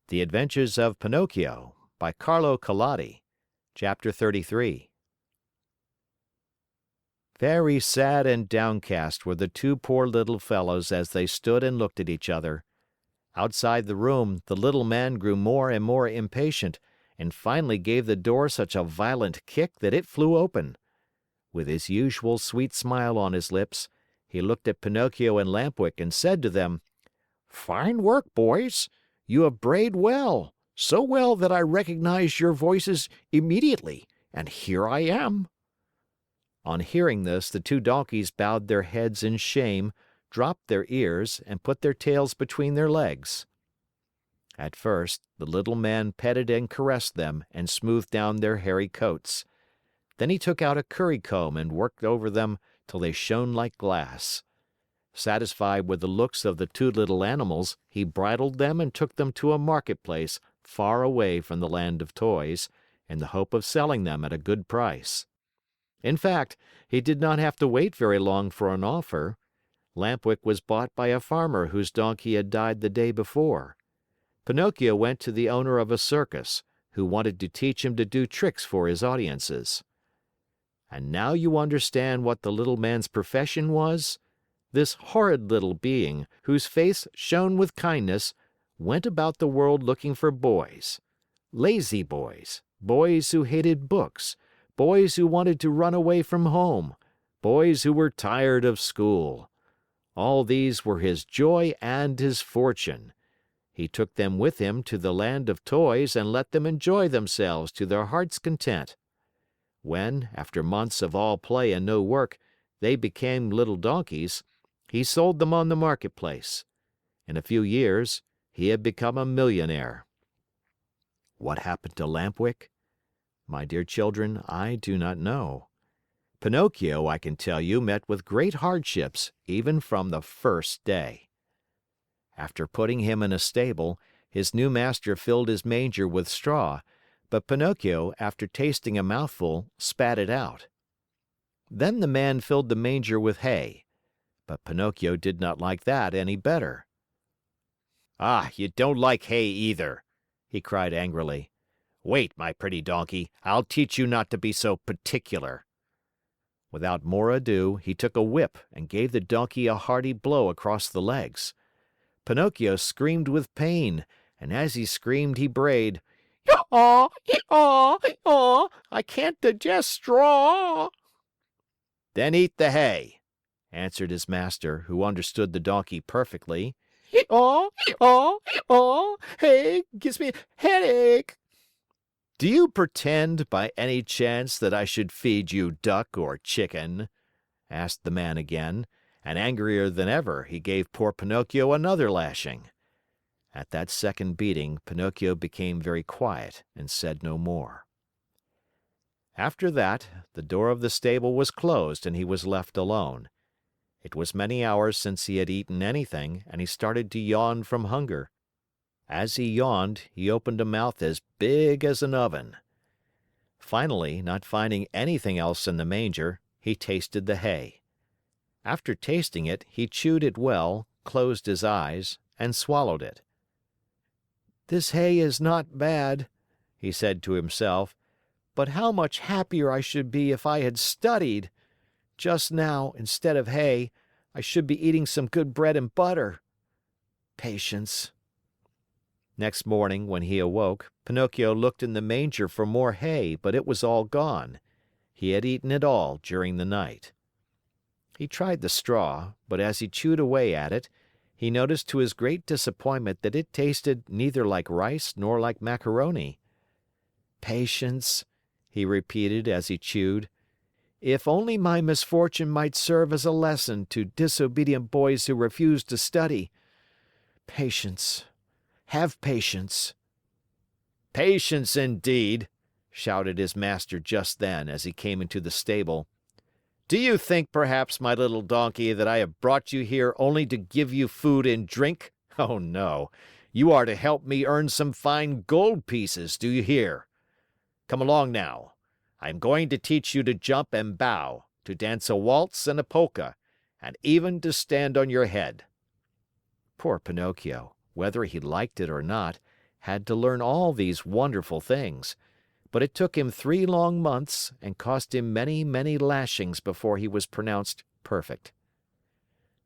The Adventures of Pinocchio by Carlo Collodi. Chapter 33. Very sad and downcast were the two poor little fellows as they stood and looked at each other. Outside the room, the little man grew more and more impatient, and finally gave the door such a violent kick that it flew open. With his usual sweet smile on his lips, he looked at Pinocchio and Lampwick and said to them, "Fine work, boys! You have brayed well, so well that I recognized your voices immediately, and here I am." On hearing this, the two donkeys bowed their heads in shame, dropped their ears, and put their tails between their legs. At first, the little man petted and caressed them and smoothed down their hairy coats. Then he took out a currycomb and worked over them till they shone like glass. Satisfied with the looks of the two little animals, he bridled them and took them to a marketplace far away from the land of toys, in the hope of selling them at a good price. In fact, he did not have to wait very long for an offer. Lampwick was bought by a farmer whose donkey had died the day before. Pinocchio went to the owner of a circus, who wanted to teach him to do tricks for his audiences. And now you understand what the little man's profession was? This horrid little being, whose face shone with kindness, went about the world looking for boys. Lazy boys, boys who hated books, boys who wanted to run away from home, boys who were tired of school. All these were his joy and his fortune. He took them with him to the land of toys and let them enjoy themselves to their heart's content. When, after months of all play and no work, they became little donkeys, he sold them on the marketplace. In a few years, he had become a millionaire. What happened to Lampwick? My dear children, I do not know. Pinocchio, I can tell you, met with great hardships even from the first day. After putting him in a stable, his new master filled his manger with straw, but Pinocchio, after tasting a mouthful, spat it out. Then the man filled the manger with hay, but Pinocchio did not like that any better. "Ah, you don't like hay either!" he cried angrily. "Wait, my pretty donkey, I'll teach you not to be so particular." Without more ado, he took a whip and gave the donkey a hearty blow across the legs. Pinocchio screamed with pain, and as he screamed, he brayed, "Yaw, yaw, yaw! I can't digest straw." "Then eat the hay," answered his master, who understood the donkey perfectly. "Yaw, yaw, yaw! Hay gives me a headache." "Do you pretend, by any chance, that I should feed you duck or chicken?" asked the man again, and angrier than ever, he gave poor Pinocchio another lashing. At that second beating, Pinocchio became very quiet and said no more. After that, the door of the stable was closed and he was left alone. It was many hours since he had eaten anything, and he started to yawn from hunger. As he yawned, he opened a mouth as big as an oven. Finally, not finding anything else in the manger, he tasted the hay. After tasting it, he chewed it well, closed his eyes, and swallowed it. "This hay is not bad," he said to himself, "but how much happier I should be if I had studied! Just now, instead of hay, I should be eating some good bread and butter. Patience." Next morning, when he awoke, Pinocchio looked in the manger for more hay, but it was all gone. He had eaten it all during the night. He tried the straw, but as he chewed away at it, he noticed to his great disappointment that it tasted neither like rice nor like macaroni. "Patience," he repeated as he chewed. "If only my misfortune might serve as a lesson to disobedient boys who refuse to study. Patience. Have patience." "Patience, indeed!" shouted his master just then as he came into the stable. "Do you think, perhaps, my little donkey, that I have brought you here only to give you food and drink? Oh, no! You are to help me earn some fine gold pieces, do you hear? Come along now. I am going to teach you to jump and bow, to dance a waltz and a polka, and even to stand on your head." Poor Pinocchio, whether he liked it or not, had to learn all these wonderful things, but it took him 3 long months and cost him many, many lashings before he was pronounced perfect.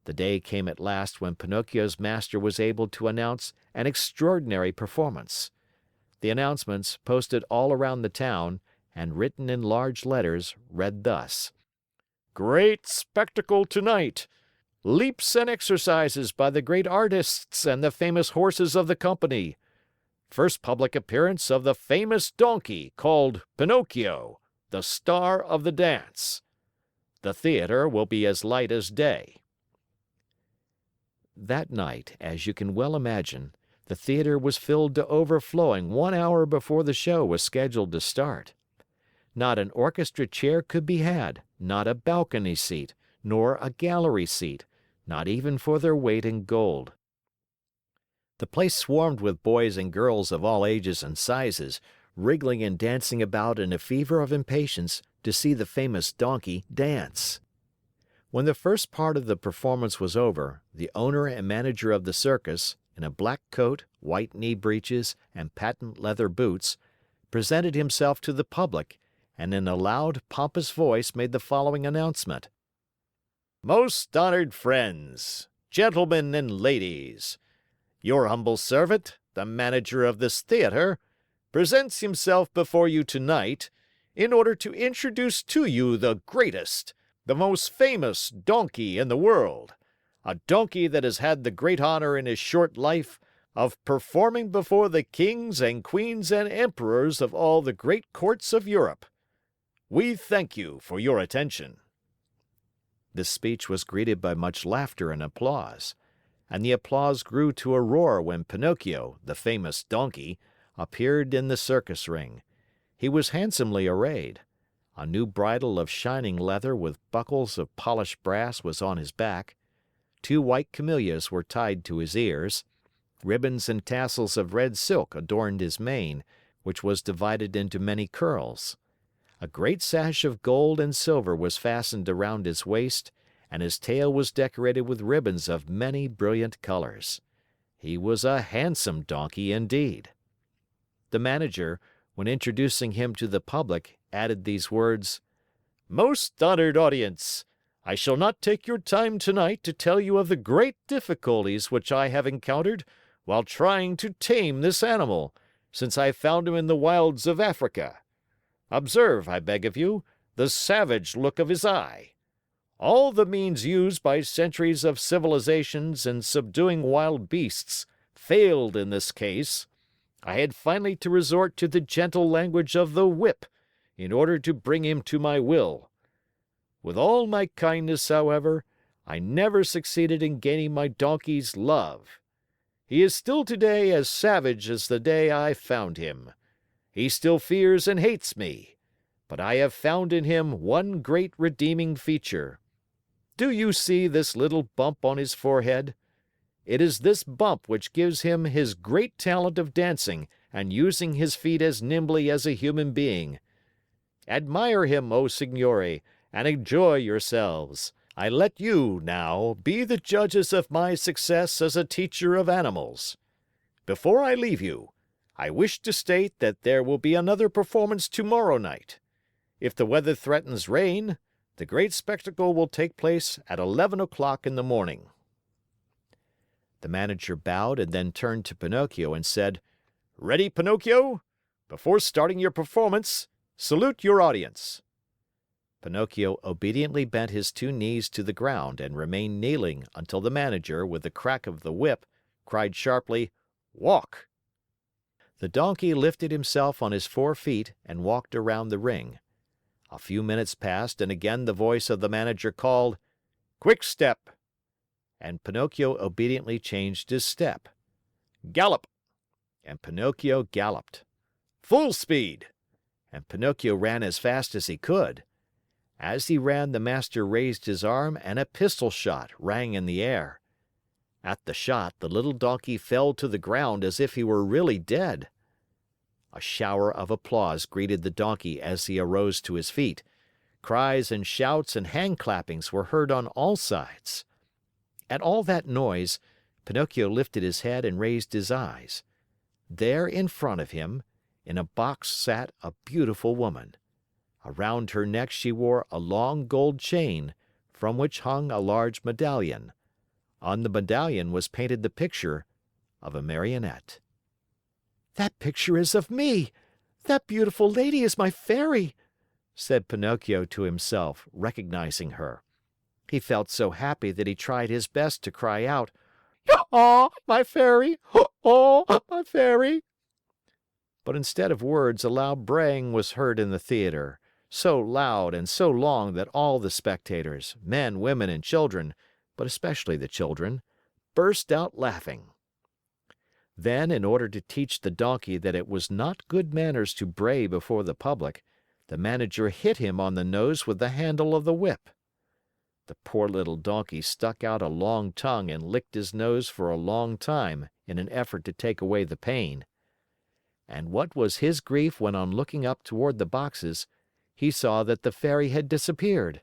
The day came at last when Pinocchio's master was able to announce an extraordinary performance. The announcements, posted all around the town and written in large letters, read thus: "Great spectacle tonight! Leaps and exercises by the great artists and the famous horses of the company. First public appearance of the famous donkey called Pinocchio, the star of the dance. The theater will be as light as day." That night, as you can well imagine, the theater was filled to overflowing 1 hour before the show was scheduled to start. Not an orchestra chair could be had, not a balcony seat, nor a gallery seat, not even for their weight in gold. The place swarmed with boys and girls of all ages and sizes, wriggling and dancing about in a fever of impatience to see the famous donkey dance. When the first part of the performance was over, the owner and manager of the circus, in a black coat, white knee breeches, and patent leather boots, presented himself to the public and in a loud, pompous voice made the following announcement: "Most honored friends, gentlemen and ladies, your humble servant, the manager of this theater, presents himself before you tonight in order to introduce to you the greatest, the most famous donkey in the world, a donkey that has had the great honor in his short life of performing before the kings and queens and emperors of all the great courts of Europe. We thank you for your attention." This speech was greeted by much laughter and applause, and the applause grew to a roar when Pinocchio, the famous donkey, appeared in the circus ring. He was handsomely arrayed. A new bridle of shining leather with buckles of polished brass was on his back. 2 white camellias were tied to his ears. Ribbons and tassels of red silk adorned his mane, which was divided into many curls. A great sash of gold and silver was fastened around his waist, and his tail was decorated with ribbons of many brilliant colors. He was a handsome donkey indeed. The manager, when introducing him to the public, added these words: "Most honored audience, I shall not take your time tonight to tell you of the great difficulties which I have encountered while trying to tame this animal, since I found him in the wilds of Africa. Observe, I beg of you, the savage look of his eye. All the means used by centuries of civilizations in subduing wild beasts failed in this case. I had finally to resort to the gentle language of the whip in order to bring him to my will. With all my kindness, however, I never succeeded in gaining my donkey's love. He is still today as savage as the day I found him. He still fears and hates me, but I have found in him one great redeeming feature. Do you see this little bump on his forehead? It is this bump which gives him his great talent of dancing and using his feet as nimbly as a human being. Admire him, O signori, and enjoy yourselves. I let you, now, be the judges of my success as a teacher of animals. Before I leave you, I wish to state that there will be another performance tomorrow night. If the weather threatens rain, the great spectacle will take place at 11 o'clock in the morning." The manager bowed and then turned to Pinocchio and said, "Ready, Pinocchio? Before starting your performance, salute your audience." Pinocchio obediently bent his 2 knees to the ground and remained kneeling until the manager, with the crack of the whip, cried sharply, "Walk!" The donkey lifted himself on his 4 feet and walked around the ring. A few minutes passed and again the voice of the manager called, "Quick step!" And Pinocchio obediently changed his step. "Gallop!" And Pinocchio galloped. "Full speed!" And Pinocchio ran as fast as he could. As he ran, the master raised his arm and a pistol shot rang in the air. At the shot, the little donkey fell to the ground as if he were really dead. A shower of applause greeted the donkey as he arose to his feet. Cries and shouts and hand clappings were heard on all sides. At all that noise, Pinocchio lifted his head and raised his eyes. There in front of him, in a box sat a beautiful woman. Around her neck she wore a long gold chain, from which hung a large medallion. On the medallion was painted the picture of a Marionette. "That picture is of me! That beautiful lady is my fairy!" said Pinocchio to himself, recognizing her. He felt so happy that he tried his best to cry out, "Oh, my fairy! Oh, my fairy!" But instead of words, a loud braying was heard in the theater, so loud and so long that all the spectators, men, women, and children, but especially the children, burst out laughing. Then, in order to teach the Donkey that it was not good manners to bray before the public, the manager hit him on the nose with the handle of the whip. The poor little Donkey stuck out a long tongue and licked his nose for a long time in an effort to take away the pain. And what was his grief when, on looking up toward the boxes, he saw that the Fairy had disappeared.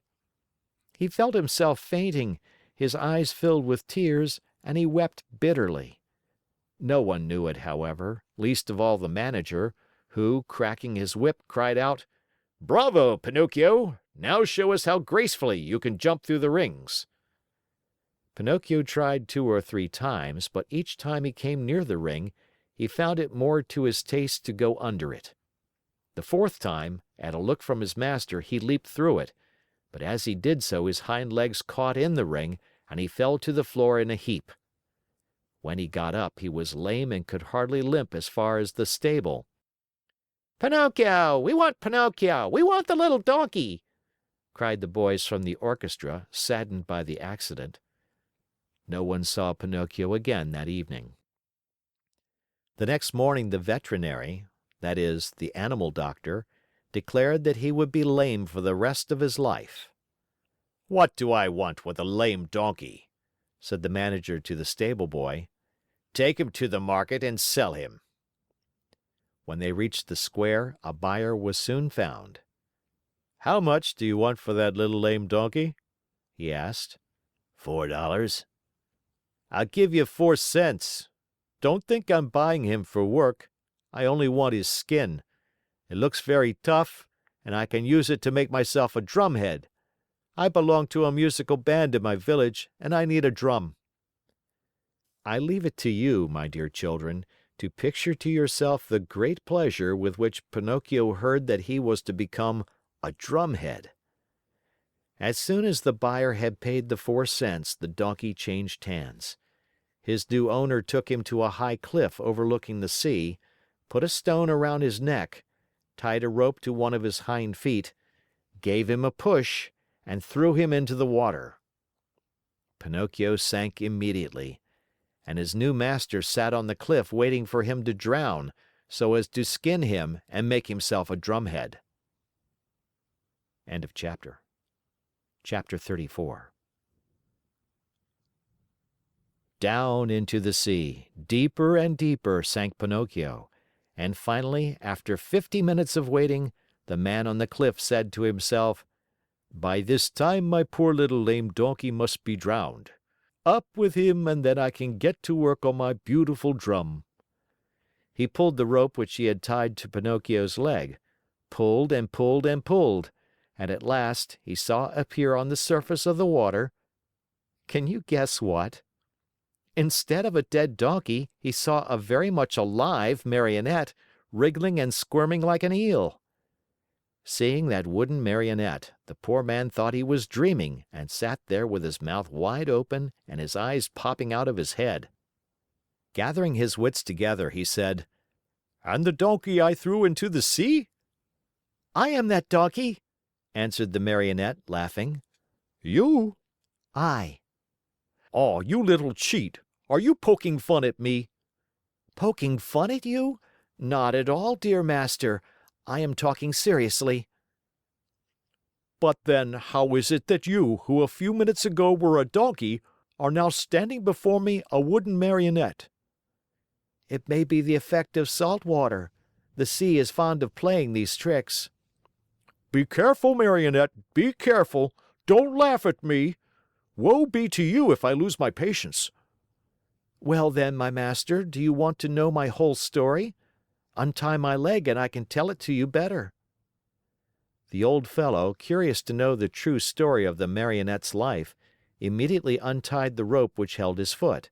He felt himself fainting, his eyes filled with tears, and he wept bitterly. No one knew it, however, least of all the manager, who, cracking his whip, cried out, "Bravo, Pinocchio! Now show us how gracefully you can jump through the rings." Pinocchio tried 2 or 3 times, but each time he came near the ring, he found it more to his taste to go under it. The 4th time, at a look from his master, he leaped through it, but as he did so his hind legs caught in the ring and he fell to the floor in a heap. When he got up, he was lame and could hardly limp as far as the stable. "Pinocchio! We want Pinocchio! We want the little donkey!" cried the boys from the orchestra, saddened by the accident. No one saw Pinocchio again that evening. The next morning the veterinary, that is, the animal doctor, declared that he would be lame for the rest of his life. "What do I want with a lame donkey?" said the manager to the stable boy. "Take him to the market and sell him." When they reached the square, a buyer was soon found. "How much do you want for that little lame donkey?" he asked. $4. "I'll give you 4 cents. Don't think I'm buying him for work. I only want his skin. It looks very tough, and I can use it to make myself a drumhead. I belong to a musical band in my village, and I need a drum." I leave it to you, my dear children, to picture to yourself the great pleasure with which Pinocchio heard that he was to become a drumhead. As soon as the buyer had paid the 4 cents, the donkey changed hands. His new owner took him to a high cliff overlooking the sea, put a stone around his neck, tied a rope to one of his hind feet, gave him a push, and threw him into the water. Pinocchio sank immediately, and his new master sat on the cliff waiting for him to drown, so as to skin him and make himself a drumhead. End of chapter. Chapter 34. Down into the sea, deeper and deeper sank Pinocchio, and finally, after 50 minutes of waiting, the man on the cliff said to himself, "By this time my poor little lame donkey must be drowned. Up with him and then I can get to work on my beautiful drum." He pulled the rope which he had tied to Pinocchio's leg, pulled and pulled and pulled, and at last he saw appear on the surface of the water. Can you guess what? Instead of a dead donkey, he saw a very much alive Marionette, wriggling and squirming like an eel. Seeing that wooden Marionette, the poor man thought he was dreaming and sat there with his mouth wide open and his eyes popping out of his head. Gathering his wits together, he said, "And the donkey I threw into the sea?" "I am that donkey," answered the Marionette, laughing. "You?" "I." "Oh, you little cheat! Are you poking fun at me?" "Poking fun at you? Not at all, dear master. I am talking seriously." "But then, how is it that you, who a few minutes ago were a donkey, are now standing before me a wooden Marionette?" "It may be the effect of salt water. The sea is fond of playing these tricks." "Be careful, Marionette, be careful. Don't laugh at me. Woe be to you if I lose my patience." "Well then, my master, do you want to know my whole story? Untie my leg and I can tell it to you better." The old fellow, curious to know the true story of the Marionette's life, immediately untied the rope which held his foot.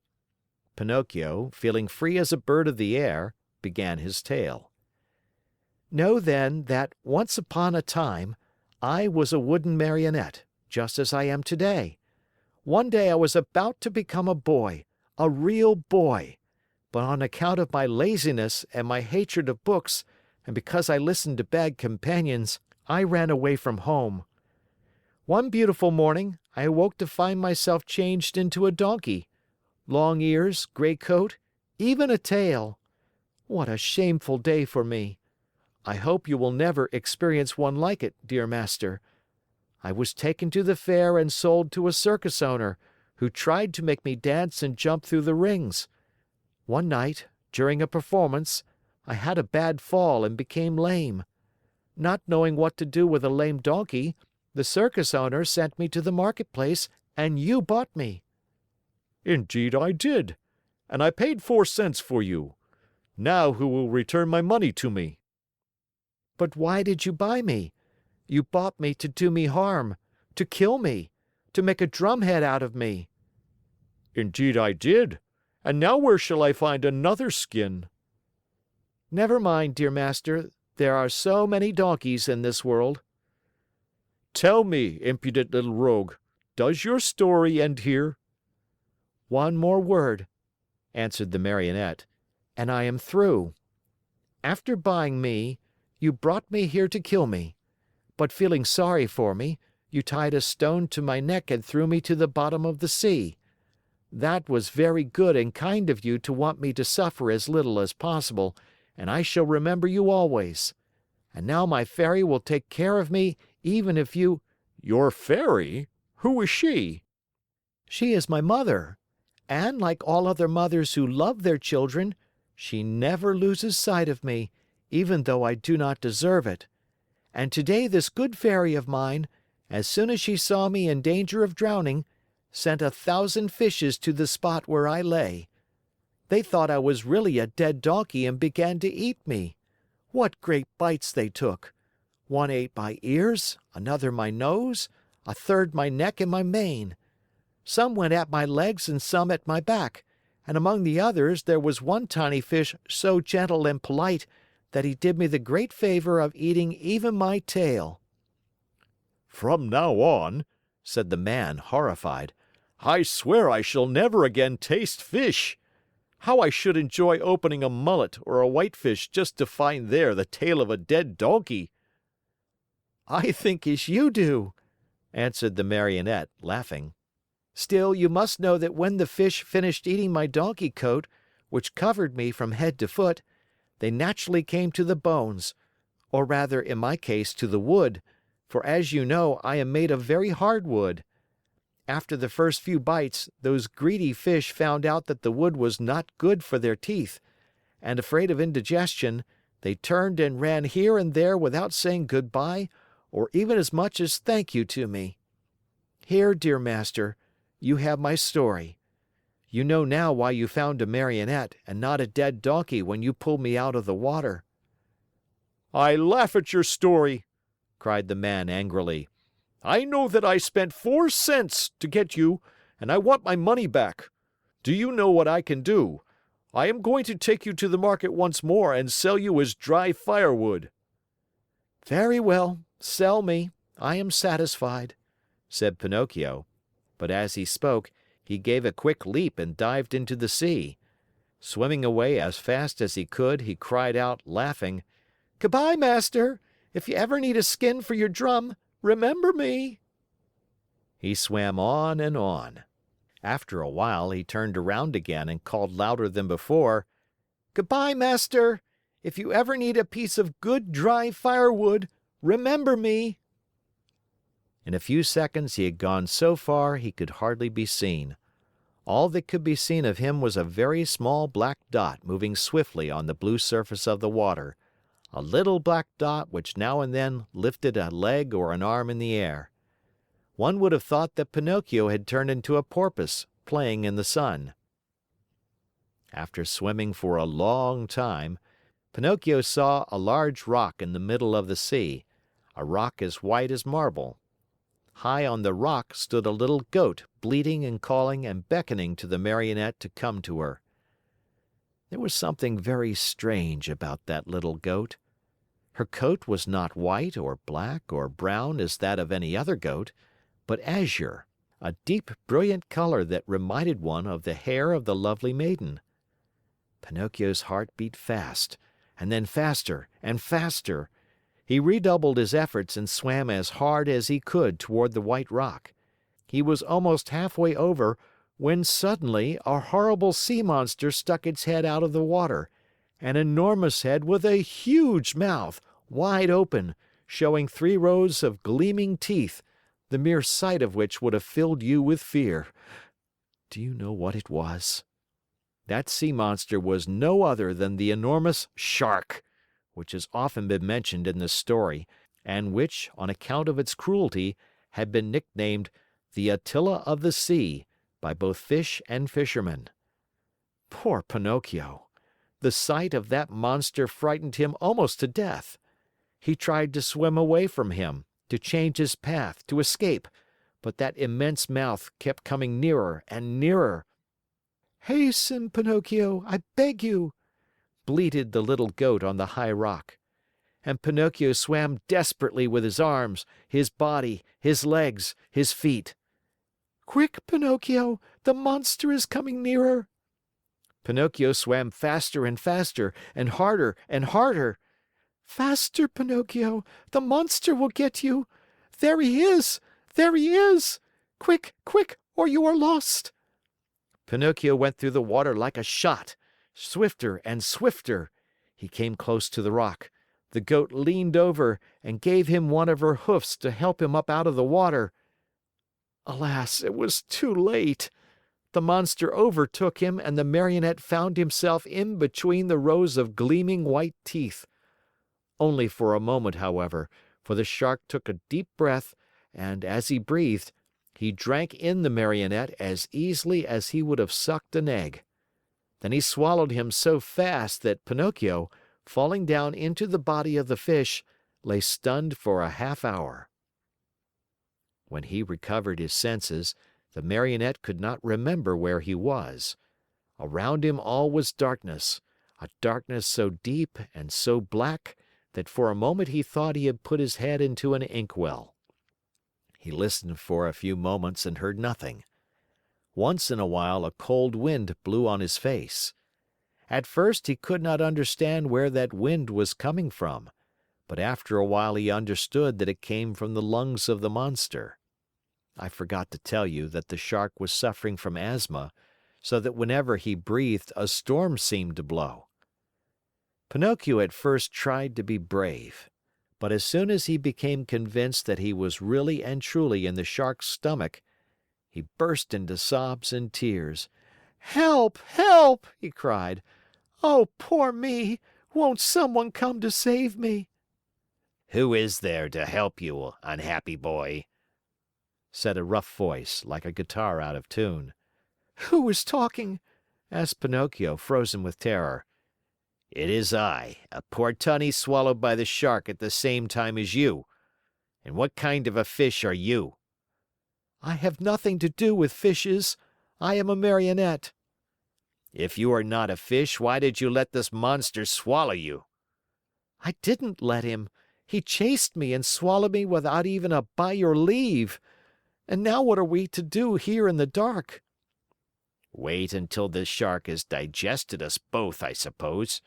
Pinocchio, feeling free as a bird of the air, began his tale. "Know then that, once upon a time, I was a wooden Marionette, just as I am today. One day I was about to become a boy, a real boy, but on account of my laziness and my hatred of books, and because I listened to bad companions, I ran away from home. One beautiful morning, I awoke to find myself changed into a donkey. Long ears, gray coat, even a tail. What a shameful day for me! I hope you will never experience one like it, dear master. I was taken to the fair and sold to a circus owner, who tried to make me dance and jump through the rings. One night, during a performance, I had a bad fall and became lame. Not knowing what to do with a lame donkey, the circus owner sent me to the marketplace and you bought me." "Indeed I did, and I paid 4 cents for you. Now who will return my money to me?" "But why did you buy me? You bought me to do me harm, to kill me, to make a drumhead out of me." "Indeed I did, and now where shall I find another skin?" "Never mind, dear master, there are so many donkeys in this world." "Tell me, impudent little rogue, does your story end here?" "One more word," answered the Marionette, "and I am through. After buying me, you brought me here to kill me. But feeling sorry for me, you tied a stone to my neck and threw me to the bottom of the sea. That was very good and kind of you to want me to suffer as little as possible, and I shall remember you always. And now my fairy will take care of me even if you—" "Your fairy? Who is she?" "She is my mother. And like all other mothers who love their children, she never loses sight of me, even though I do not deserve it. And today this good fairy of mine, as soon as she saw me in danger of drowning, sent 1,000 fishes to the spot where I lay. They thought I was really a dead donkey and began to eat me. What great bites they took! One ate my ears, another my nose, a third my neck and my mane. Some went at my legs and some at my back, and among the others there was one tiny fish so gentle and polite that he did me the great favor of eating even my tail." "From now on," said the man, horrified, "I swear I shall never again taste fish. How I should enjoy opening a mullet or a whitefish just to find there the tail of a dead donkey!" "I think as you do," answered the Marionette, laughing. "Still, you must know that when the fish finished eating my donkey coat, which covered me from head to foot, they naturally came to the bones, or rather, in my case, to the wood, for as you know, I am made of very hard wood. After the first few bites, those greedy fish found out that the wood was not good for their teeth, and afraid of indigestion, they turned and ran here and there without saying good bye or even as much as thank you to me. Here, dear master, you have my story. You know now why you found a Marionette and not a dead donkey when you pulled me out of the water." "I laugh at your story!" cried the man angrily. "I know that I spent 4 cents to get you, and I want my money back. Do you know what I can do? I am going to take you to the market once more and sell you as dry firewood." "Very well, sell me. I am satisfied," said Pinocchio. But as he spoke, he gave a quick leap and dived into the sea. Swimming away as fast as he could, he cried out, laughing, "Goodbye, master! If you ever need a skin for your drum, remember me." He swam on and on. After a while, he turned around again and called louder than before, "Goodbye, master! If you ever need a piece of good dry firewood, remember me." In a few seconds he had gone so far he could hardly be seen. All that could be seen of him was a very small black dot moving swiftly on the blue surface of the water, a little black dot which now and then lifted a leg or an arm in the air. One would have thought that Pinocchio had turned into a porpoise, playing in the sun. After swimming for a long time, Pinocchio saw a large rock in the middle of the sea, a rock as white as marble. High on the rock stood a little goat bleating and calling and beckoning to the Marionette to come to her. There was something very strange about that little goat. Her coat was not white or black or brown as that of any other goat, but azure, a deep, brilliant color that reminded one of the hair of the lovely maiden. Pinocchio's heart beat fast, and then faster and faster. He redoubled his efforts and swam as hard as he could toward the white rock. He was almost halfway over when suddenly a horrible sea monster stuck its head out of the water, an enormous head with a huge mouth, wide open, showing 3 rows of gleaming teeth, the mere sight of which would have filled you with fear. Do you know what it was? That sea monster was no other than the enormous shark, which has often been mentioned in this story, and which, on account of its cruelty, had been nicknamed the Attila of the Sea by both fish and fishermen. Poor Pinocchio! The sight of that monster frightened him almost to death. He tried to swim away from him, to change his path, to escape, but that immense mouth kept coming nearer and nearer. "Hasten, Pinocchio, I beg you!" bleated the little goat on the high rock. And Pinocchio swam desperately with his arms, his body, his legs, his feet. "Quick, Pinocchio, the monster is coming nearer!" Pinocchio swam faster and faster, and harder and harder. "Faster, Pinocchio, the monster will get you! There he is! There he is! Quick, quick, or you are lost!" Pinocchio went through the water like a shot, swifter and swifter. He came close to the rock. The goat leaned over and gave him one of her hoofs to help him up out of the water. Alas, it was too late! The monster overtook him and the Marionette found himself in between the rows of gleaming white teeth. Only for a moment, however, for the shark took a deep breath and, as he breathed, he drank in the Marionette as easily as he would have sucked an egg. Then he swallowed him so fast that Pinocchio, falling down into the body of the fish, lay stunned for a half hour. When he recovered his senses, the Marionette could not remember where he was. Around him all was darkness, a darkness so deep and so black that for a moment he thought he had put his head into an inkwell. He listened for a few moments and heard nothing. Once in a while a cold wind blew on his face. At first he could not understand where that wind was coming from, but after a while he understood that it came from the lungs of the monster. I forgot to tell you that the shark was suffering from asthma, so that whenever he breathed a storm seemed to blow. Pinocchio at first tried to be brave, but as soon as he became convinced that he was really and truly in the shark's stomach, he burst into sobs and tears. "Help! Help!" he cried. "Oh, poor me! Won't someone come to save me?" "Who is there to help you, unhappy boy?" said a rough voice, like a guitar out of tune. "Who is talking?" asked Pinocchio, frozen with terror. "It is I, a poor tunny swallowed by the shark at the same time as you. And what kind of a fish are you?" "I have nothing to do with fishes. I am a Marionette." "If you are not a fish, why did you let this monster swallow you?" "I didn't let him. He chased me and swallowed me without even a 'by your leave.' And now what are we to do here in the dark?" "Wait until this shark has digested us both, I suppose."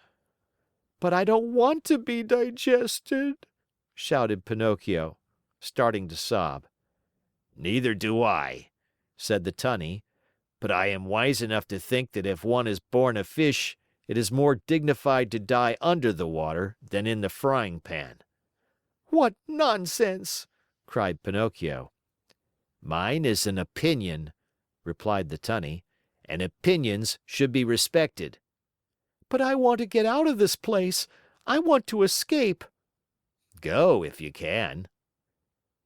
"But I don't want to be digested," shouted Pinocchio, starting to sob. "Neither do I," said the tunny, "but I am wise enough to think that if one is born a fish, it is more dignified to die under the water than in the frying pan." "What nonsense!" cried Pinocchio. "Mine is an opinion," replied the tunny, "and opinions should be respected." "But I want to get out of this place. I want to escape." "Go if you can."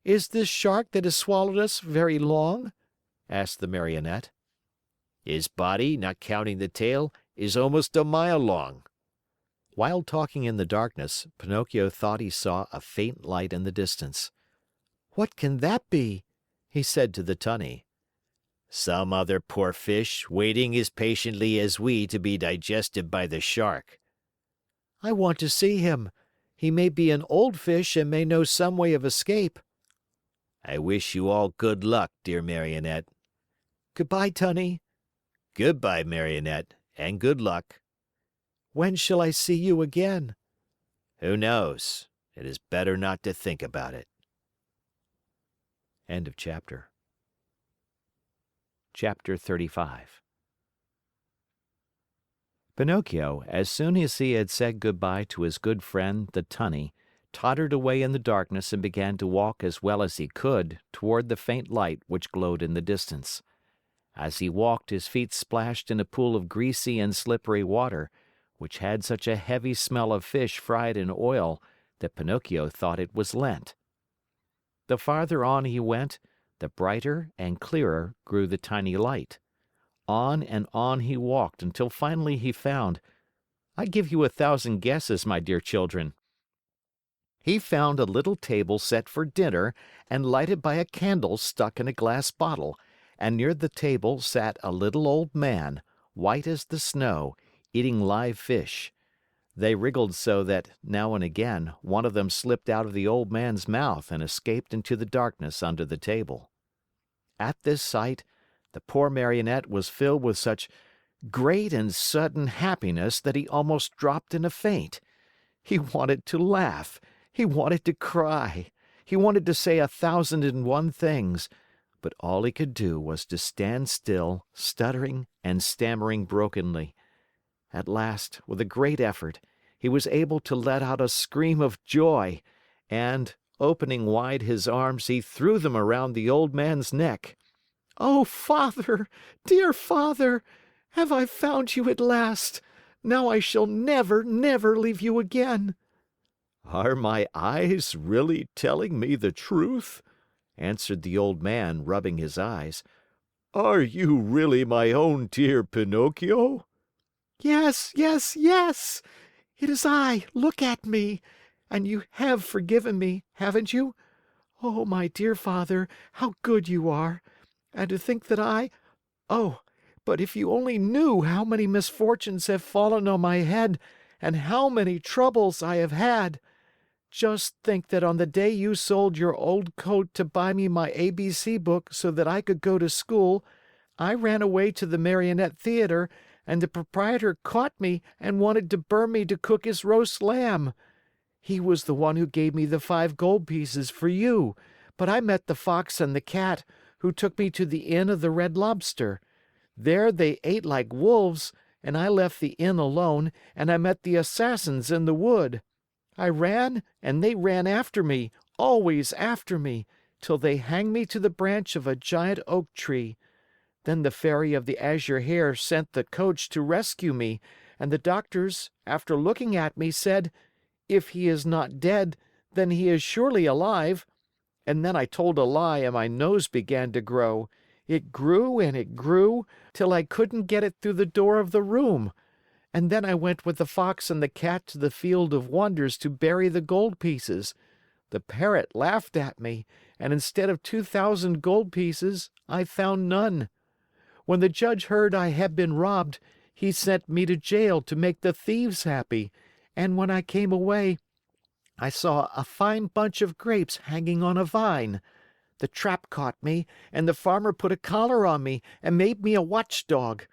"Is this shark that has swallowed us very long?" asked the Marionette. "His body, not counting the tail, is almost a mile long." While talking in the darkness, Pinocchio thought he saw a faint light in the distance. "What can that be?" he said to the tunny. "Some other poor fish waiting as patiently as we to be digested by the shark." "I want to see him. He may be an old fish and may know some way of escape." "I wish you all good luck, dear Marionette." "Goodbye, Tunny." "Goodbye, Marionette, and good luck." "When shall I see you again?" "Who knows? It is better not to think about it." End of chapter. Chapter 35. Pinocchio, as soon as he had said goodbye to his good friend, the tunny, tottered away in the darkness and began to walk as well as he could toward the faint light which glowed in the distance. As he walked, his feet splashed in a pool of greasy and slippery water, which had such a heavy smell of fish fried in oil that Pinocchio thought it was Lent. The farther on he went, the brighter and clearer grew the tiny light. On and on he walked until finally he found— I give you 1,000 guesses, my dear children. He found a little table set for dinner and lighted by a candle stuck in a glass bottle, and near the table sat a little old man, white as the snow, eating live fish. They wriggled so that, now and again, one of them slipped out of the old man's mouth and escaped into the darkness under the table. At this sight, the poor Marionette was filled with such great and sudden happiness that he almost dropped in a faint. He wanted to laugh. He wanted to cry. He wanted to say 1,001 things, but all he could do was to stand still, stuttering and stammering brokenly. At last, with a great effort, he was able to let out a scream of joy, and, opening wide his arms, he threw them around the old man's neck. "Oh, Father, dear Father, have I found you at last? Now I shall never, never leave you again." "Are my eyes really telling me the truth?" answered the old man, rubbing his eyes. "Are you really my own dear Pinocchio?" "Yes, yes, yes! It is I! Look at me! And you have forgiven me, haven't you? Oh, my dear Father, how good you are! And to think that oh, but if you only knew how many misfortunes have fallen on my head and how many troubles I have had! Just think that on the day you sold your old coat to buy me my ABC book so that I could go to school, I ran away to the Marionette Theater and the proprietor caught me and wanted to burn me to cook his roast lamb. He was the one who gave me the 5 gold pieces for you, but I met the Fox and the Cat, who took me to the Inn of the Red Lobster. There they ate like wolves, and I left the inn alone, and I met the assassins in the wood. I ran, and they ran after me, always after me, till they hanged me to the branch of a giant oak tree. Then the Fairy of the Azure Hair sent the coach to rescue me, and the doctors, after looking at me, said, 'If he is not dead, then he is surely alive.' And then I told a lie and my nose began to grow. It grew and it grew, till I couldn't get it through the door of the room. And then I went with the Fox and the Cat to the Field of Wonders to bury the gold pieces. The parrot laughed at me, and instead of 2,000 gold pieces, I found none. When the judge heard I had been robbed, he sent me to jail to make the thieves happy, and when I came away, I saw a fine bunch of grapes hanging on a vine. The trap caught me, and the farmer put a collar on me and made me a watchdog.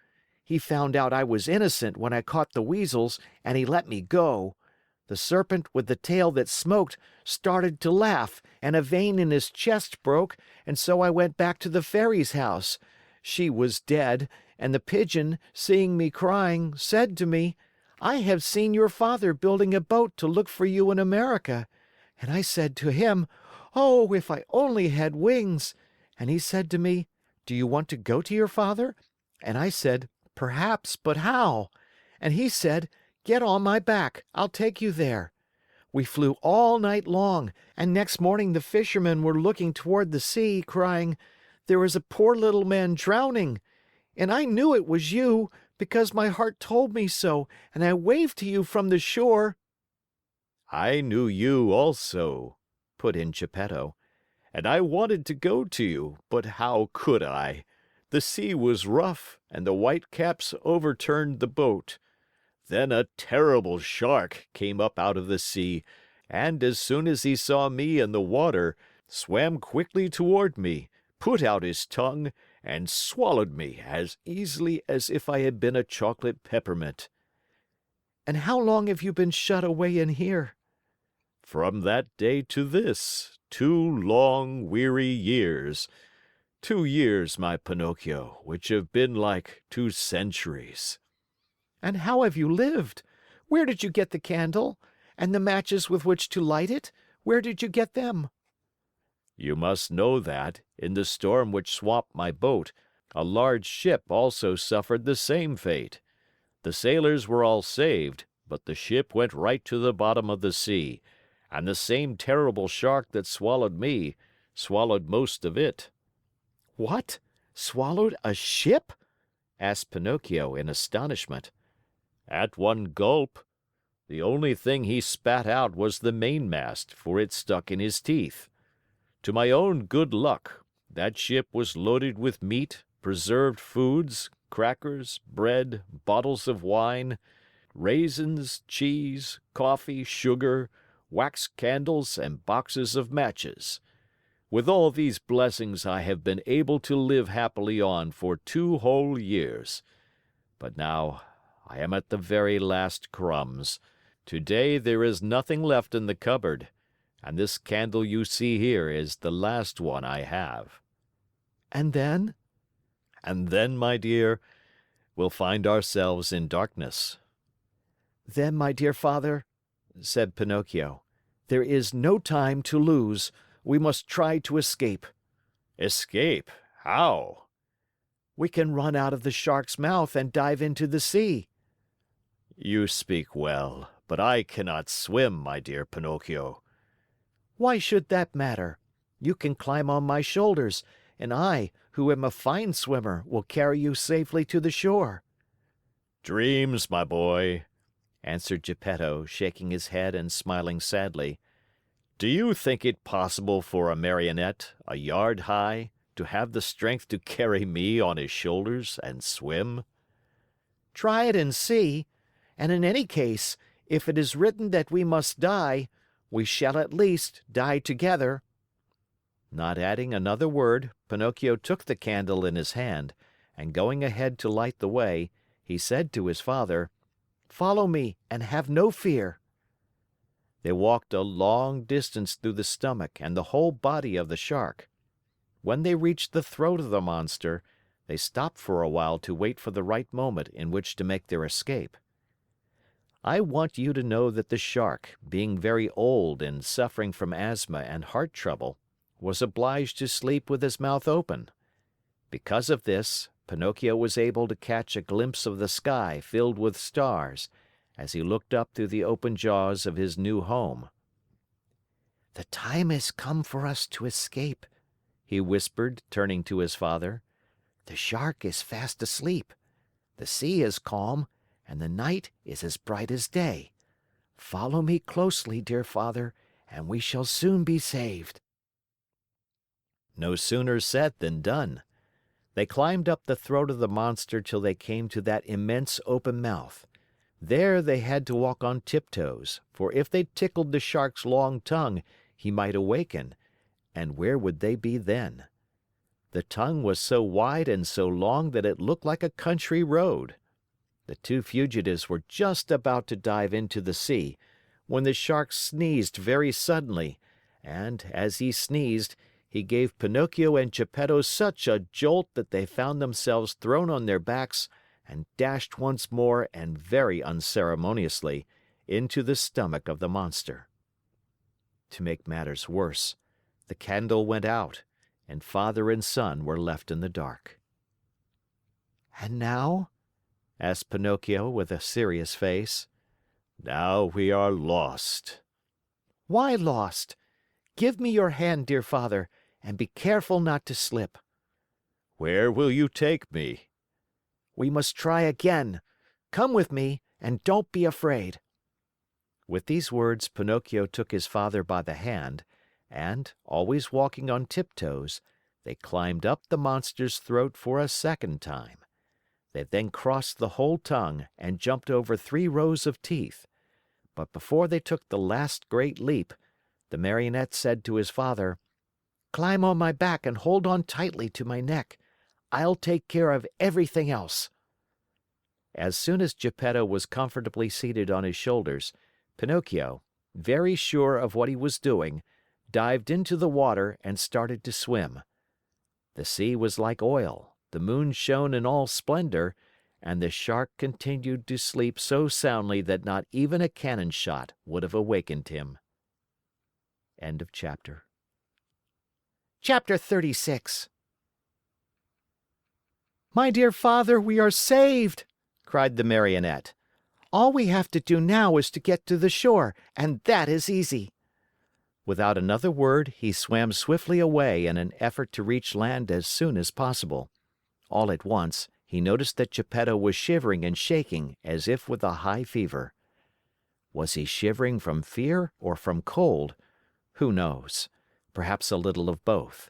He found out I was innocent when I caught the weasels, and he let me go. The serpent with the tail that smoked started to laugh, and a vein in his chest broke, and so I went back to the fairy's house. She was dead, and the pigeon, seeing me crying, said to me, 'I have seen your father building a boat to look for you in America.' And I said to him, 'Oh, if I only had wings!' And he said to me, 'Do you want to go to your father?' And I said, 'Perhaps, but how?' And he said, 'Get on my back. I'll take you there.' We flew all night long, and next morning the fishermen were looking toward the sea, crying, 'There is a poor little man drowning.' And I knew it was you, because my heart told me so, and I waved to you from the shore." "I knew you also," put in Geppetto, "and I wanted to go to you, but how could I? The sea was rough, and the whitecaps overturned the boat. Then a terrible shark came up out of the sea, and as soon as he saw me in the water, swam quickly toward me, put out his tongue, and swallowed me as easily as if I had been a chocolate peppermint." "And how long have you been shut away in here?" "From that day to this, 2 long, weary years. 2 years, my Pinocchio, which have been like 2 centuries." "And how have you lived? Where did you get the candle? And the matches with which to light it? Where did you get them?" You must know that, in the storm which swamped my boat, a large ship also suffered the same fate. The sailors were all saved, but the ship went right to the bottom of the sea, and the same terrible shark that swallowed me swallowed most of it." "What? Swallowed a ship?" asked Pinocchio in astonishment. "At one gulp. The only thing he spat out was the mainmast, for it stuck in his teeth. To my own good luck, that ship was loaded with meat, preserved foods, crackers, bread, bottles of wine, raisins, cheese, coffee, sugar, wax candles, and boxes of matches. With all these blessings I have been able to live happily on for 2 whole years. But now I am at the very last crumbs. Today there is nothing left in the cupboard, and this candle you see here is the last one I have." "And then?" "And then, my dear, we'll find ourselves in darkness." "Then, my dear father," said Pinocchio, "there is no time to lose. We must try to escape." "Escape? How?" "We can run out of the shark's mouth and dive into the sea." "You speak well, but I cannot swim, my dear Pinocchio." "Why should that matter? You can climb on my shoulders, and I, who am a fine swimmer, will carry you safely to the shore." "Dreams, my boy," answered Geppetto, shaking his head and smiling sadly. "Do you think it possible for a Marionette, a yard high, to have the strength to carry me on his shoulders and swim?" "Try it and see. And in any case, if it is written that we must die, we shall at least die together." Not adding another word, Pinocchio took the candle in his hand, and going ahead to light the way, he said to his father, "Follow me and have no fear." They walked a long distance through the stomach and the whole body of the shark. When they reached the throat of the monster, they stopped for a while to wait for the right moment in which to make their escape. I want you to know that the shark, being very old and suffering from asthma and heart trouble, was obliged to sleep with his mouth open. Because of this, Pinocchio was able to catch a glimpse of the sky filled with stars as he looked up through the open jaws of his new home. "The time has come for us to escape," he whispered, turning to his father. "The shark is fast asleep. The sea is calm, and the night is as bright as day. Follow me closely, dear father, and we shall soon be saved." No sooner said than done. They climbed up the throat of the monster till they came to that immense open mouth. There they had to walk on tiptoes, for if they tickled the shark's long tongue, he might awaken, and where would they be then? The tongue was so wide and so long that it looked like a country road. The two fugitives were just about to dive into the sea, when the shark sneezed very suddenly, and, as he sneezed, he gave Pinocchio and Geppetto such a jolt that they found themselves thrown on their backs and dashed once more and very unceremoniously into the stomach of the monster. To make matters worse, the candle went out, and father and son were left in the dark. "And now?" asked Pinocchio with a serious face. "Now we are lost." "Why lost? Give me your hand, dear father, and be careful not to slip." "Where will you take me?" We must try again. Come with me and don't be afraid." With these words, Pinocchio took his father by the hand, and, always walking on tiptoes, they climbed up the monster's throat for a second time. They then crossed the whole tongue and jumped over 3 rows of teeth. But before they took the last great leap, the Marionette said to his father, "Climb on my back and hold on tightly to my neck. I'll take care of everything else." As soon as Geppetto was comfortably seated on his shoulders, Pinocchio, very sure of what he was doing, dived into the water and started to swim. The sea was like oil, the moon shone in all splendor, and the Shark continued to sleep so soundly that not even a cannon shot would have awakened him. End of chapter. Chapter 36. "My dear father, we are saved!" cried the Marionette. "All we have to do now is to get to the shore, and that is easy." Without another word, he swam swiftly away in an effort to reach land as soon as possible. All at once, he noticed that Geppetto was shivering and shaking as if with a high fever. Was he shivering from fear or from cold? Who knows? Perhaps a little of both.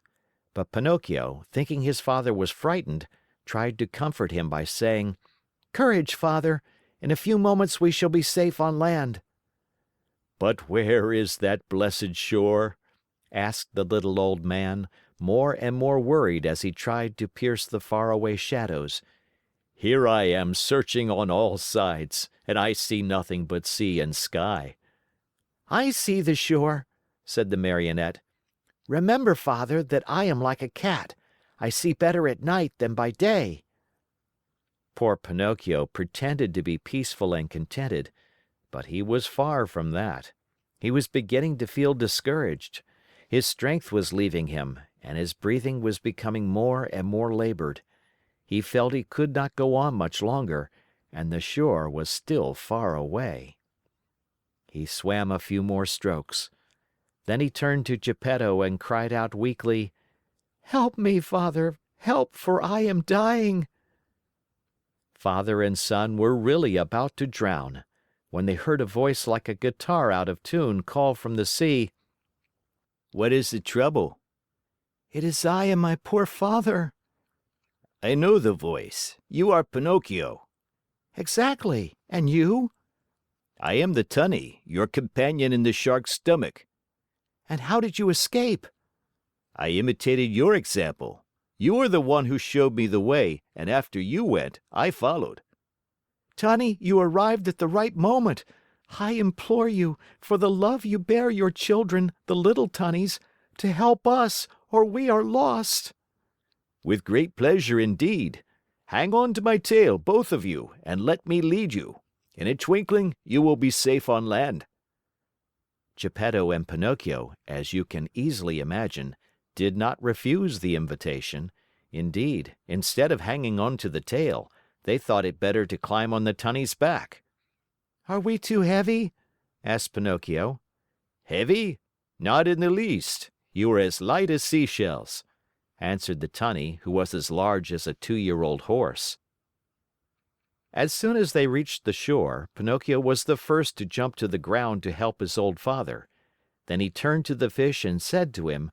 But Pinocchio, thinking his father was frightened, tried to comfort him by saying, "Courage, father! In a few moments we shall be safe on land." "But where is that blessed shore?" asked the little old man, more and more worried as he tried to pierce the faraway shadows. "Here I am searching on all sides, and I see nothing but sea and sky." "I see the shore," said the Marionette. "Remember, father, that I am like a cat. I see better at night than by day." Poor Pinocchio pretended to be peaceful and contented, but he was far from that. He was beginning to feel discouraged. His strength was leaving him, and his breathing was becoming more and more labored. He felt he could not go on much longer, and the shore was still far away. He swam a few more strokes. Then he turned to Geppetto and cried out weakly, "Help me, father! Help, for I am dying!" Father and son were really about to drown, when they heard a voice like a guitar out of tune call from the sea, "What is the trouble?" "It is I and my poor father." "I know the voice. You are Pinocchio." "Exactly. And you?" "I am the Tunny, your companion in the Shark's stomach." "And how did you escape?" "I imitated your example. You were the one who showed me the way, and after you went, I followed." "Tunny, you arrived at the right moment. I implore you, for the love you bear your children, the little Tunnies, to help us, or we are lost." "With great pleasure indeed. Hang on to my tail, both of you, and let me lead you. In a twinkling, you will be safe on land." Geppetto and Pinocchio, as you can easily imagine, did not refuse the invitation. Indeed, instead of hanging on to the tail, they thought it better to climb on the Tunny's back. "Are we too heavy?" asked Pinocchio. "Heavy? Not in the least. You are as light as seashells," answered the Tunny, who was as large as a 2-year-old horse. As soon as they reached the shore, Pinocchio was the first to jump to the ground to help his old father. Then he turned to the fish and said to him,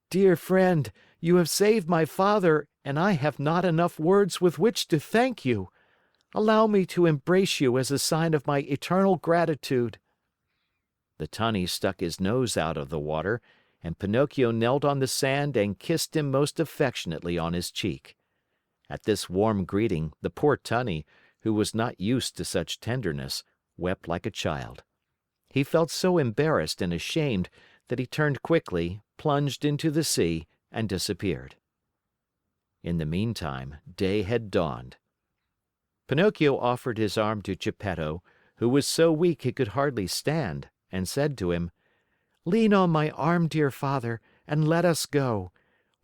"Dear friend, you have saved my father, and I have not enough words with which to thank you. Allow me to embrace you as a sign of my eternal gratitude." The Tunny stuck his nose out of the water, and Pinocchio knelt on the sand and kissed him most affectionately on his cheek. At this warm greeting, the poor Tunny, who was not used to such tenderness, wept like a child. He felt so embarrassed and ashamed that he turned quickly, plunged into the sea, and disappeared. In the meantime, day had dawned. Pinocchio offered his arm to Geppetto, who was so weak he could hardly stand, and said to him, "Lean on my arm, dear father, and let us go.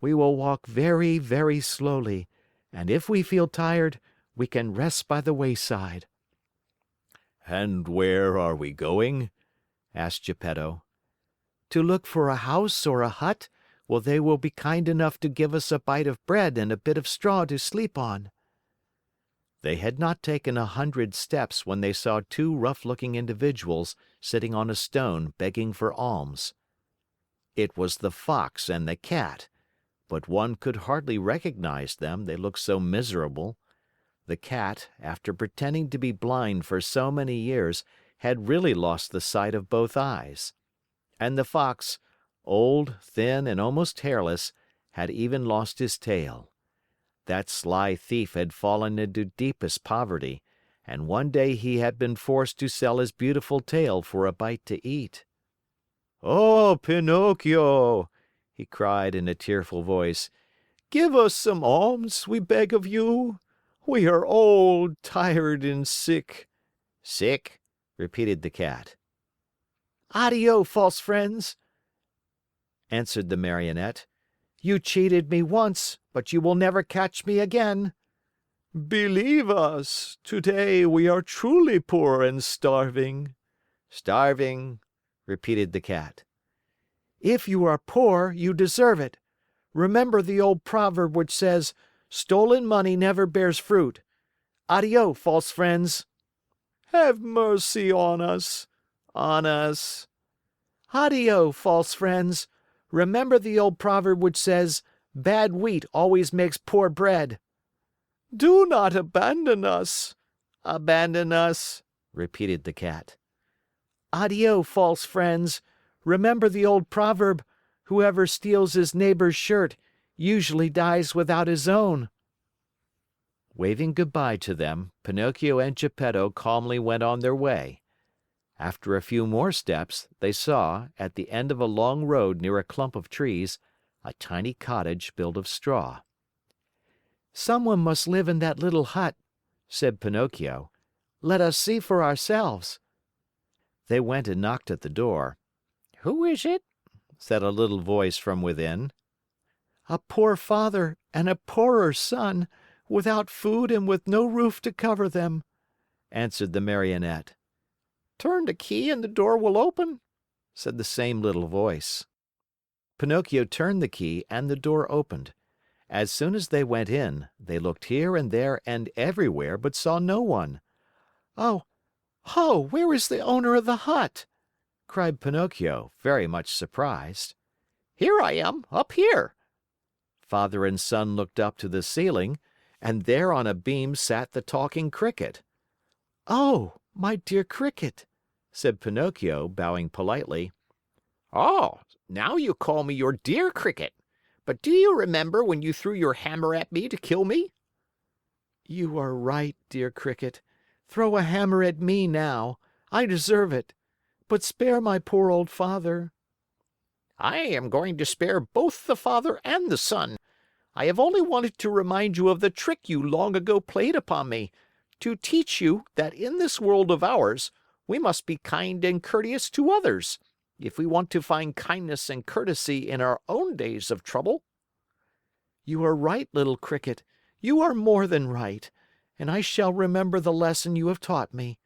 We will walk very, very slowly, and if we feel tired, we can rest by the wayside." "And where are we going?" asked Geppetto. "To look for a house or a hut where they will be kind enough to give us a bite of bread and a bit of straw to sleep on." They had not taken 100 steps when they saw two rough-looking individuals sitting on a stone begging for alms. It was the Fox and the Cat, but one could hardly recognize them, they looked so miserable. The Cat, after pretending to be blind for so many years, had really lost the sight of both eyes. And the Fox, old, thin, and almost hairless, had even lost his tail. That sly thief had fallen into deepest poverty, and one day he had been forced to sell his beautiful tail for a bite to eat. "Oh, Pinocchio!" he cried in a tearful voice. "Give us some alms, we beg of you. We are old, tired, and sick." "Sick?" repeated the Cat. "Addio, false friends," answered the Marionette. "You cheated me once, but you will never catch me again." "Believe us, today we are truly poor and starving." "Starving," repeated the Cat. "If you are poor, you deserve it. Remember the old proverb which says, 'Stolen money never bears fruit.' Addio, false friends." "Have mercy on us." "On us." "Addio, false friends. Remember the old proverb which says, 'Bad wheat always makes poor bread.'" "Do not abandon us." "Abandon us," repeated the Cat. "Addio, false friends. Remember the old proverb, 'Whoever steals his neighbor's shirt usually dies without his own.'" Waving goodbye to them, Pinocchio and Geppetto calmly went on their way. After a few more steps, they saw, at the end of a long road near a clump of trees, a tiny cottage built of straw. "Someone must live in that little hut," said Pinocchio. "Let us see for ourselves." They went and knocked at the door. "Who is it?" said a little voice from within. "A poor father and a poorer son, without food and with no roof to cover them," answered the Marionette. "Turn the key and the door will open," said the same little voice. Pinocchio turned the key and the door opened. As soon as they went in, they looked here and there and everywhere, but saw no one. "Oh, where is the owner of the hut?" cried Pinocchio, very much surprised. "Here I am, up here." Father and son looked up to the ceiling, and there on a beam sat the talking Cricket. "Oh, my dear Cricket," said Pinocchio, bowing politely. "Oh, now you call me your dear Cricket. But do you remember when you threw your hammer at me to kill me?" "You are right, dear Cricket. Throw a hammer at me now. I deserve it. But spare my poor old father." "I am going to spare both the father and the son. I have only wanted to remind you of the trick you long ago played upon me, to teach you that in this world of ours we must be kind and courteous to others, if we want to find kindness and courtesy in our own days of trouble." "You are right, little Cricket. You are more than right, and I shall remember the lesson you have taught me.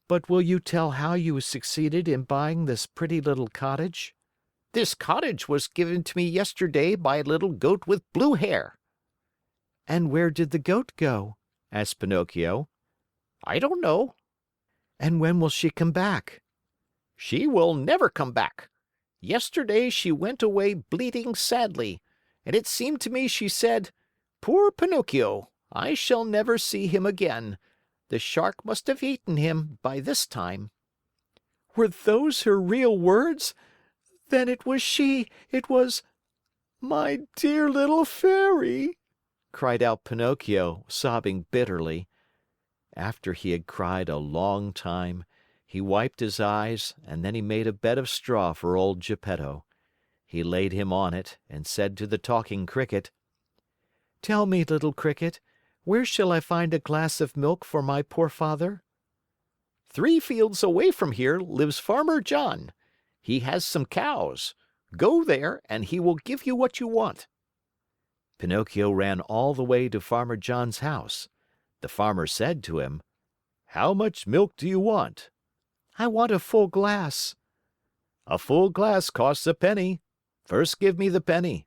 But will you tell how you succeeded in buying this pretty little cottage?" "This cottage was given to me yesterday by a little goat with blue hair." "And where did the goat go?" asked Pinocchio. "I don't know." "And when will she come back?" "She will never come back. Yesterday she went away bleating sadly, and it seemed to me she said, 'Poor Pinocchio, I shall never see him again. The shark must have eaten him by this time.'" "Were those her real words? Then it was it was my dear little Fairy!" cried out Pinocchio, sobbing bitterly. After he had cried a long time, he wiped his eyes and then he made a bed of straw for old Geppetto. He laid him on it and said to the talking Cricket, "Tell me, little Cricket, where shall I find a glass of milk for my poor father?" 3 fields away from here lives Farmer John. He has some cows. Go there and he will give you what you want." Pinocchio ran all the way to Farmer John's house. The farmer said to him, "How much milk do you want?" "I want a full glass." "A full glass costs a penny. First give me the penny."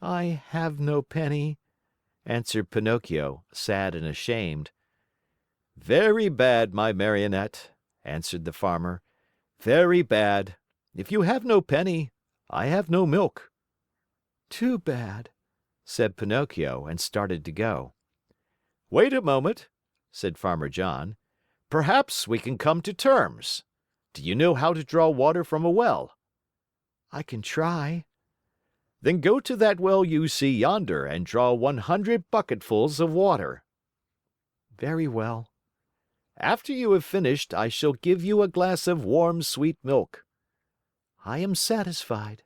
"I have no penny." answered Pinocchio, sad and ashamed. Very bad, my Marionette, answered the Farmer. Very bad. If you have no penny, I have no milk. Too bad, said Pinocchio and started to go. Wait a moment, said Farmer John. Perhaps we can come to terms. Do you know how to draw water from a well? I can try. Then go to that well you see yonder and draw 100 bucketfuls of water. Very well. After you have finished, I shall give you a glass of warm, sweet milk. I am satisfied.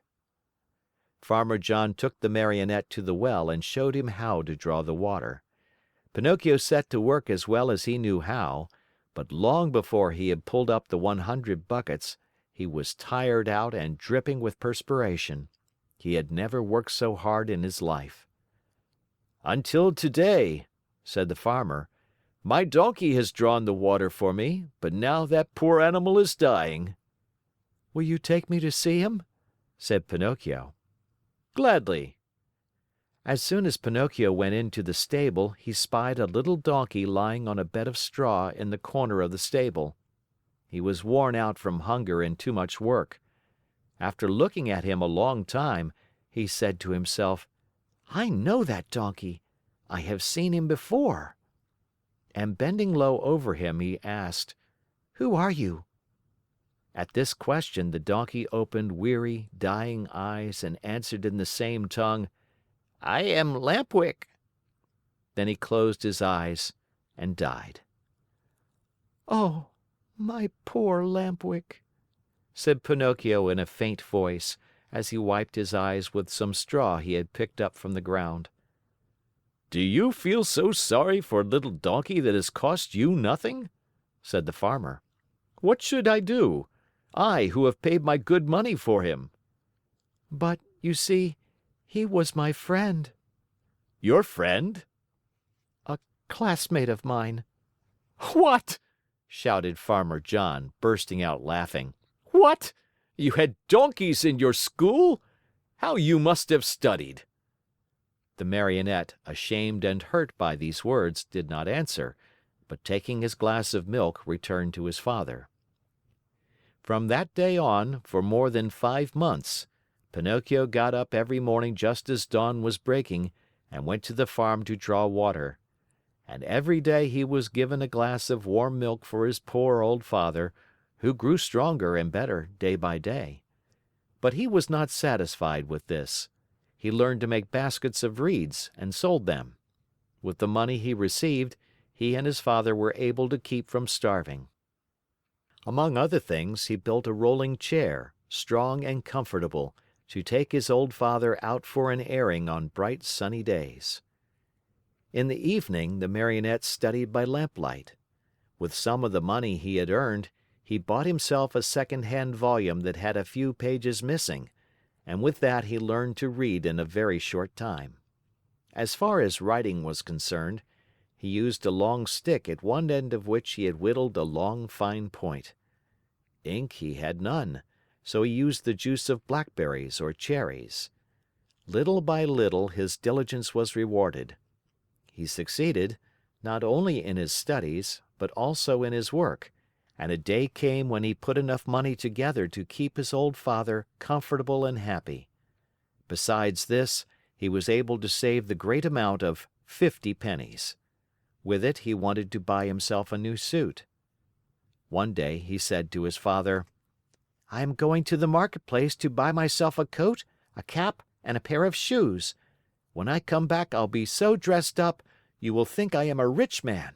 Farmer John took the Marionette to the well and showed him how to draw the water. Pinocchio set to work as well as he knew how, but long before he had pulled up the 100 buckets, he was tired out and dripping with perspiration. He had never worked so hard in his life. Until today, said the Farmer, my donkey has drawn the water for me, but now that poor animal is dying. Will you take me to see him? Said Pinocchio. Gladly. As soon as Pinocchio went into the stable, he spied a little donkey lying on a bed of straw in the corner of the stable. He was worn out from hunger and too much work. After looking at him a long time, he said to himself, "I know that donkey. I have seen him before." And bending low over him, he asked, "Who are you?" At this question, the donkey opened weary, dying eyes and answered in the same tongue, "I am Lampwick." Then he closed his eyes and died. "Oh, my poor Lampwick," said Pinocchio in a faint voice, as he wiped his eyes with some straw he had picked up from the ground. Do you feel so sorry for a little donkey that has cost you nothing? Said the Farmer. What should I do? I, who have paid my good money for him. But, you see, he was my friend. Your friend? A classmate of mine. What? Shouted Farmer John, bursting out laughing. What? You had donkeys in your school? How you must have studied! The Marionette, ashamed and hurt by these words, did not answer, but taking his glass of milk, returned to his father. From that day on, for more than 5 months, Pinocchio got up every morning just as dawn was breaking and went to the farm to draw water. And every day he was given a glass of warm milk for his poor old father, who grew stronger and better day by day. But he was not satisfied with this. He learned to make baskets of reeds and sold them. With the money he received, he and his father were able to keep from starving. Among other things, he built a rolling chair, strong and comfortable, to take his old father out for an airing on bright sunny days. In the evening, the Marionette studied by lamplight. With some of the money he had earned, he bought himself a second-hand volume that had a few pages missing, and with that he learned to read in a very short time. As far as writing was concerned, he used a long stick at one end of which he had whittled a long, fine point. Ink he had none, so he used the juice of blackberries or cherries. Little by little his diligence was rewarded. He succeeded, not only in his studies, but also in his work, and a day came when he put enough money together to keep his old father comfortable and happy. Besides this, he was able to save the great amount of 50 pennies. With it, he wanted to buy himself a new suit. One day he said to his father, "I am going to the marketplace to buy myself a coat, a cap, and a pair of shoes. When I come back, I'll be so dressed up, you will think I am a rich man."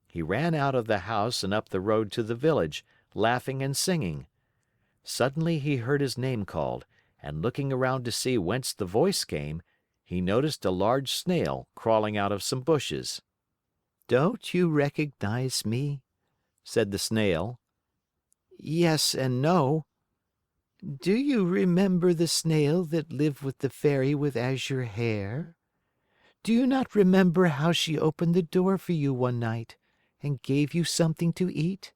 He ran out of the house and up the road to the village, laughing and singing. Suddenly he heard his name called, and looking around to see whence the voice came, he noticed a large snail crawling out of some bushes. "Don't you recognize me?" said the snail. "Yes and no." "Do you remember the snail that lived with the fairy with azure hair? Do you not remember how she opened the door for you one night and gave you something to eat?"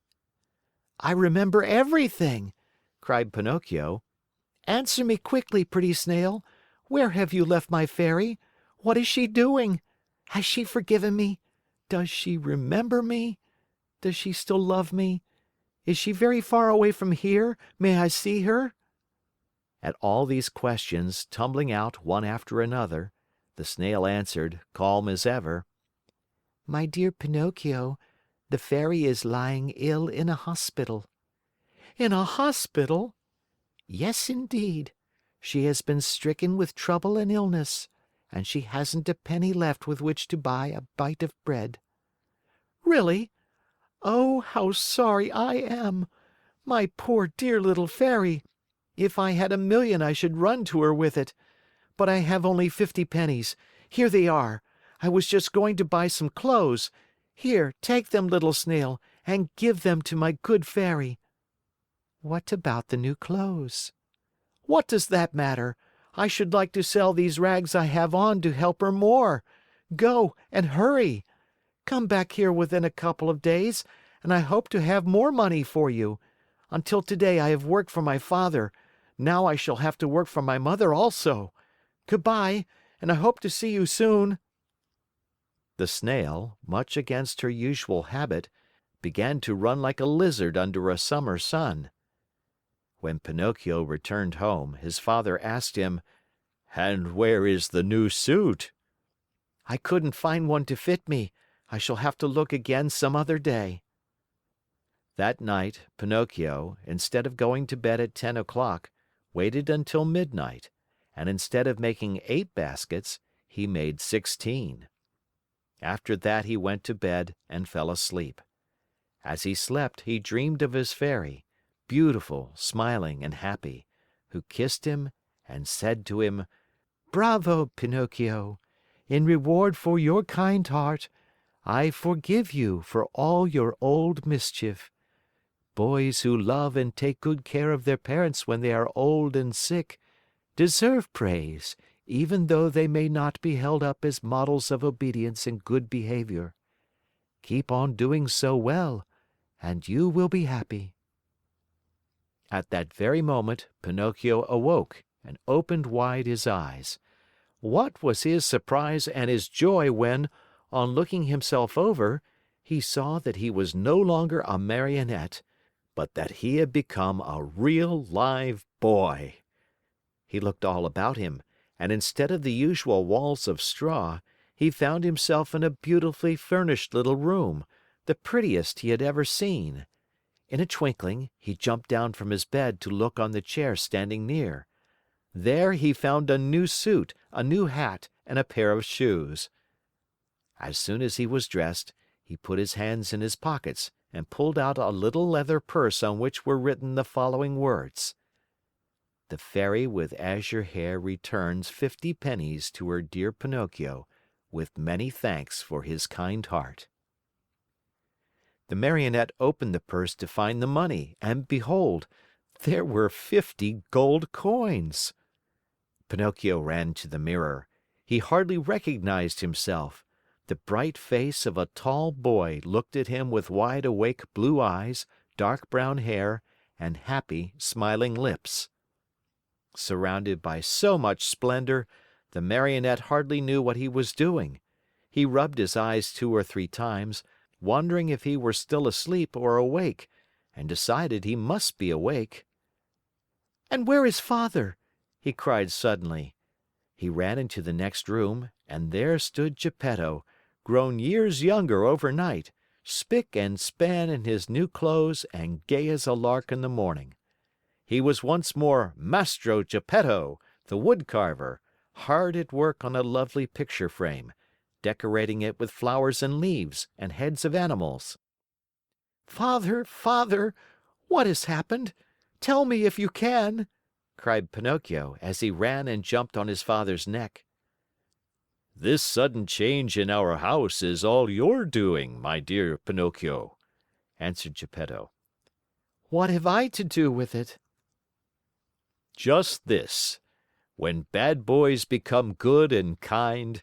"I remember everything!" cried Pinocchio. "Answer me quickly, pretty snail. Where have you left my fairy? What is she doing? Has she forgiven me? Does she remember me? Does she still love me? Is she very far away from here? May I see her?" At all these questions, tumbling out one after another, the Snail answered, calm as ever, "My dear Pinocchio, the Fairy is lying ill in a hospital." "In a hospital?" "Yes, indeed. She has been stricken with trouble and illness, and she hasn't a penny left with which to buy a bite of bread." "Really? Oh, how sorry I am! My poor dear little Fairy! If I had 1,000,000 I should run to her with it. But I have only 50 pennies. Here they are. I was just going to buy some clothes. Here, take them, little Snail, and give them to my good Fairy." "What about the new clothes?" "What does that matter? I should like to sell these rags I have on to help her more. Go and hurry. Come back here within a couple of days, and I hope to have more money for you. Until today I have worked for my father. Now I shall have to work for my mother also. Good bye, and I hope to see you soon." The Snail, much against her usual habit, began to run like a lizard under a summer sun. When Pinocchio returned home, his father asked him, "And where is the new suit?" "I couldn't find one to fit me. I shall have to look again some other day." That night, Pinocchio, instead of going to bed at 10 o'clock, waited until midnight, and instead of making 8 baskets, he made 16. After that he went to bed and fell asleep. As he slept, he dreamed of his Fairy, beautiful, smiling, and happy, who kissed him and said to him, "Bravo, Pinocchio! In reward for your kind heart, I forgive you for all your old mischief. Boys who love and take good care of their parents when they are old and sick deserve praise, even though they may not be held up as models of obedience and good behavior. Keep on doing so well, and you will be happy." At that very moment, Pinocchio awoke and opened wide his eyes. What was his surprise and his joy when, on looking himself over, he saw that he was no longer a Marionette, but that he had become a real live boy. He looked all about him, and instead of the usual walls of straw, he found himself in a beautifully furnished little room, the prettiest he had ever seen. In a twinkling, he jumped down from his bed to look on the chair standing near. There he found a new suit, a new hat, and a pair of shoes. As soon as he was dressed, he put his hands in his pockets and pulled out a little leather purse on which were written the following words: "The Fairy with azure hair returns 50 pennies to her dear Pinocchio, with many thanks for his kind heart." The Marionette opened the purse to find the money, and behold, there were 50 gold coins. Pinocchio ran to the mirror. He hardly recognized himself. The bright face of a tall boy looked at him with wide awake blue eyes, dark brown hair, and happy, smiling lips. Surrounded by so much splendor, the Marionette hardly knew what he was doing. He rubbed his eyes 2 or 3 times, wondering if he were still asleep or awake, and decided he must be awake. "And where is Father?" he cried suddenly. He ran into the next room, and there stood Geppetto, grown years younger overnight, spick and span in his new clothes and gay as a lark in the morning. He was once more Mastro Geppetto, the wood carver, hard at work on a lovely picture frame, decorating it with flowers and leaves and heads of animals. "Father, Father, what has happened? Tell me if you can!" cried Pinocchio as he ran and jumped on his father's neck. "This sudden change in our house is all your doing, my dear Pinocchio," answered Geppetto. "What have I to do with it?" "Just this. When bad boys become good and kind,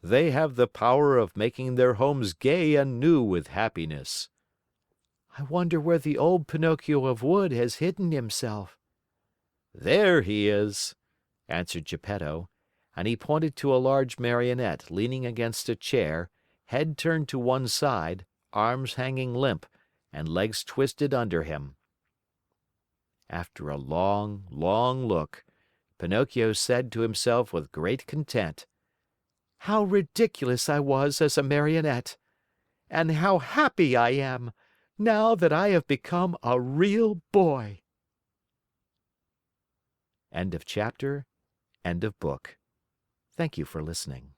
they have the power of making their homes gay and new with happiness." "I wonder where the old Pinocchio of wood has hidden himself." "There he is," answered Geppetto, and he pointed to a large Marionette leaning against a chair, head turned to one side, arms hanging limp, and legs twisted under him. After a long, long look, Pinocchio said to himself with great content, "How ridiculous I was as a Marionette! And how happy I am, now that I have become a real boy!" End of chapter, end of book. Thank you for listening.